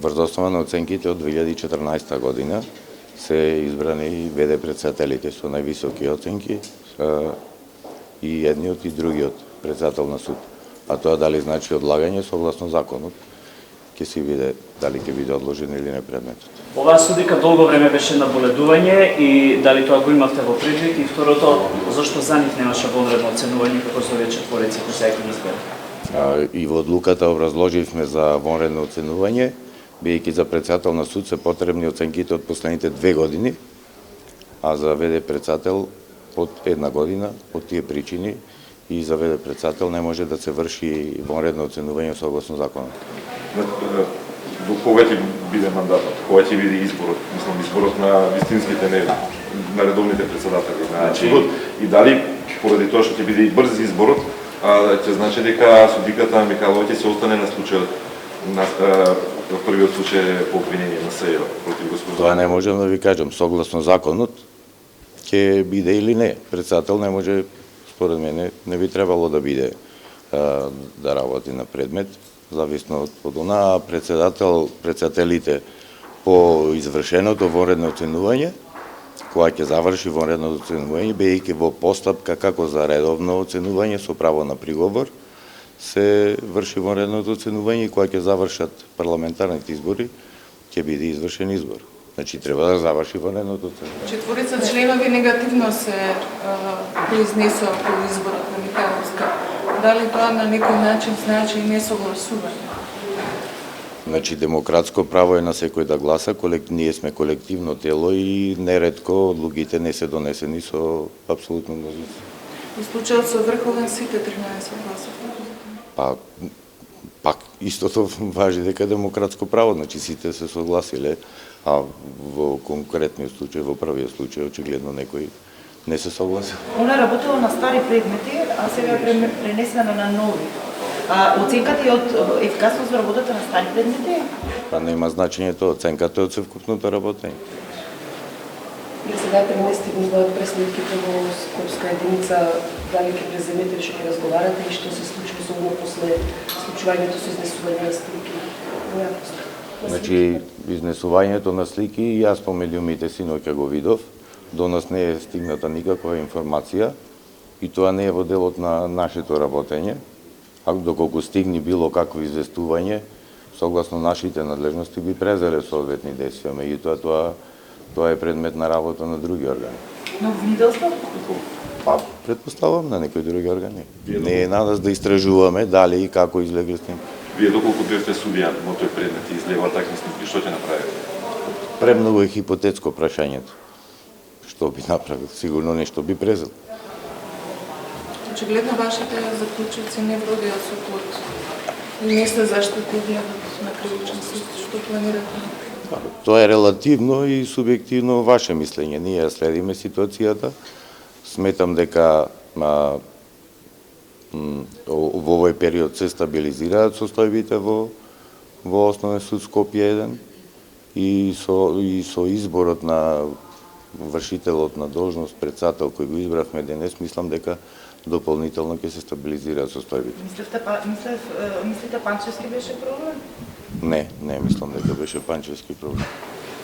врз основа на оценките од 2014 година се избрани ВД председателите со највисоки оценки и едниот и другиот председател на суд. А тоа дали значи одлагање согласно законот, ќе се види дали ќе биде одложен или не предметот. Оваа судика долго време беше на боледување и дали тоа го имавте во предвид, и второто, зашто за нив немаше вонредно оценување како за овие четворици кои се избрани? И во одлуката образложивме за вонредно оценување, бидејќи за председател на суд се потребни оценките од последните 2 години, а за ВД председател од 1 година, од тие причини и за ВД председател не може да се врши вонредно оценување согласно законот. Кога ќе биде мандатот? Кога ќе биде изборот? Мислам, изборот на вистинските, не на редовните председатели на судот. И дали, поради тоа што ќе биде и брз изборот, ќе значи дека судиката Михайлова ќе се остане на случајот, на првиот случај по обвинение на СЕО против господин? Тоа не можам да ви кажам. Согласно законот ќе биде или не. Председател не може, според мене, не би требало да биде да работи на предмет, зависно од она. Председателите по извршеното вонредно оценување, кога ќе заврши вонредно оценување, бидејќи во постапка како за редовно оценување со право на приговор, се врши вонредното оценување и кога ќе завршат парламентарните избори, ќе биде извршен избор. Значи, треба да заврши вонредното оценување. Четворица членови негативно се произнесоа по изборот на Михайловска. Дали тоа на некој начин значи несогласување? Значи, демократско право е на секој да гласа, ние сме колективно тело и неретко одлуките не се донесени со апсолутно мнозинство. Во случајот со Врховен сите 13 гласови. Пак истото важи дека е демократско право, значи сите се согласиле, а во конкретниот случај, во првиот случај, очигледно некој не се согласил. Она работела на стари предмети, а сега е пренесена на нови. Оценката е од ефикасност за работата на стари предмети? Нема значење тоа, оценката е од севкупното работење. Председател, не стигнуваат преследките во Скопска единица, дали ќе преземете, што ќе разговарате и што се случи особено после случувањето со изнесување на слики во јавност? Значи, изнесувањето на слики, и јас по медиумите синоќа го видов, до нас не е стигната никаква информација и тоа не е во делот на нашето работење. А доколку стигни било какво известување, согласно нашите надлежности би презеле соодветни действија, меѓутоа тоа е предмет на работа на други органи. Но видел сте? Предпоставам на некои други органи. Не е на нас да истражуваме дали и како излегле снимки. Вие доколку бевте судија на тој предмет и излева такви снимки, што ќе направите? Премногу е хипотетско прашањето. Што би направил? Сигурно нешто би презел. Очигледно вашите заклучоци не водеа со плод и не сте заштитени на кривичен суд. Што планирате? Тоа е релативно и субјективно ваше мислење. Ние ја следиме ситуацијата. Сметам дека во овој период се стабилизираат состојбите во Основен суд Скопје 1 и со изборот на вршителот на должност председател кој го избравме денес, мислам дека дополнително ќе се стабилизираат состојбите. Мислите Панчевски беше проблем? Не мислам дека беше Панчевски проблем.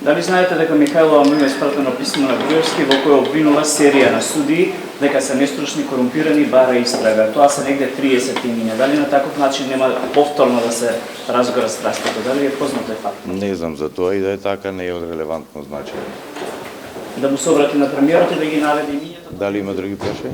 Дали знаете дека Михайлова му има испратено писмо на Груевски во кое обвинува серија на суди дека се нестручни, корумпирани, бара истрага. Тоа се негде 30 имиња. Дали на таков начин нема повторно да се разгора страстите? Дали е познат факт? Не знам за тоа и да е така, не е од релевантно значење. Да му се обрати на премиерот и да ги наведе имињата? Дали има други прашања?